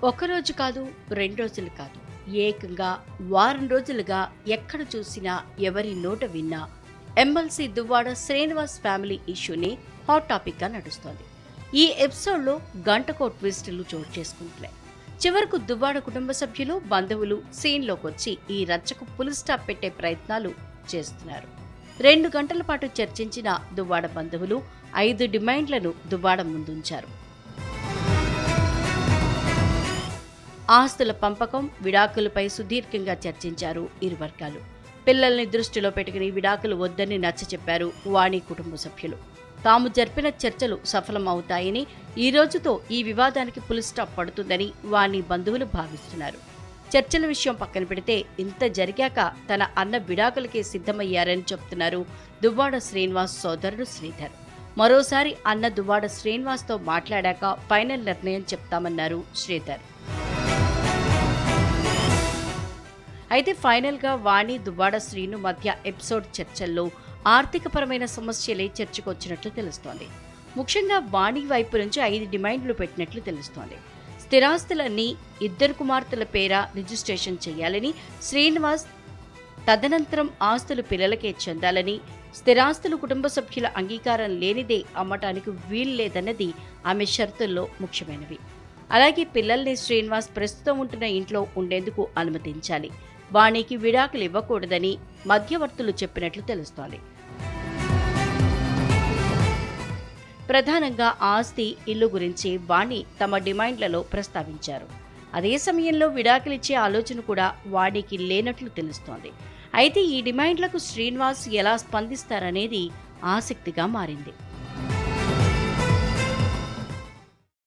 ఒకరోజు కాదు, 2 రోజులు కాదు. ఏకంగా వారం రోజులుగా ఎక్కడ చూసినా, ఎవరి నోట విన్నా ఎమ్మెల్సీ దువ్వాడ శ్రీనివాస్ ఫ్యామిలీ ఇష్యూని హాట్ టాపిక్గా నడుస్తోంది. ఈ ఎపిసోడ్లో గంటకో ట్విస్టులు చోటు చేసుకుంటున్నాయి. చివరకు దువ్వాడ కుటుంబ సభ్యులు, బంధువులు సీన్లోకి వచ్చి ఈ రచ్చకు ఫుల్ స్టాప్ పెట్టే ప్రయత్నాలు చేస్తున్నారు. 2 గంటల పాటు చర్చించిన దువ్వాడ బంధువులు 5 డిమాండ్లను దువ్వాడ ముందుంచారు. ఆస్తుల పంపకం, విడాకులపై సుదీర్ఘంగా చర్చించారు ఇరు వర్గాలు. పిల్లల్ని దృష్టిలో పెట్టుకుని విడాకులు వద్దని నచ్చచెప్పారు వాణి కుటుంబ సభ్యులు. తాము జరిపిన చర్చలు సఫలం అవుతాయని, ఈ రోజుతో ఈ వివాదానికి ఫుల్ స్టాప్ పడుతుందని వాణి బంధువులు భావిస్తున్నారు. చర్చల విషయం పక్కన పెడితే ఇంత జరిగాక తన అన్న విడాకులకే సిద్ధమయ్యారని చెప్తున్నారు దువ్వాడ శ్రీనివాస్ సోదరుడు శ్రీధర్. మరోసారి అన్న దువ్వాడ శ్రీనివాస్తో మాట్లాడాక ఫైనల్ నిర్ణయం చెప్తామన్నారు శ్రీధర్. అయితే ఫైనల్గా వాణి, దువ్వాడ శ్రీను మధ్య ఎపిసోడ్ చర్చల్లో ఆర్థికపరమైన సమస్యలే చర్చకొచ్చినట్లు తెలుస్తోంది. ముఖ్యంగా వాణి వైపు నుంచి 5 డిమాండ్లు పెట్టినట్లు తెలుస్తోంది. స్థిరాస్తులన్నీ 2 కుమార్తెల పేర రిజిస్ట్రేషన్ చేయాలని, శ్రీనివాస్ తదనంతరం ఆస్తులు పిల్లలకే చెందాలని, స్థిరాస్తులు కుటుంబ సభ్యుల అంగీకారం లేనిదే అమ్మటానికి వీల్లేదన్నది ఆమె షరతుల్లో ముఖ్యమైనవి. అలాగే పిల్లల్ని శ్రీనివాస్ ప్రస్తుతం ఉంటున్న ఇంట్లో ఉండేందుకు అనుమతించాలి. వాణికి విడాకులు ఇవ్వకూడదని మధ్యవర్తులు చెప్పినట్లు తెలుస్తోంది. ప్రధానంగా ఆస్తి, ఇల్లు గురించి వాణి తమ డిమాండ్లలో ప్రస్తావించారు. అదే సమయంలో విడాకులిచ్చే ఆలోచన కూడా వాణికి లేనట్లు తెలుస్తోంది. అయితే ఈ డిమాండ్లకు శ్రీనివాస్ ఎలా స్పందిస్తారనేది ఆసక్తిగా మారింది.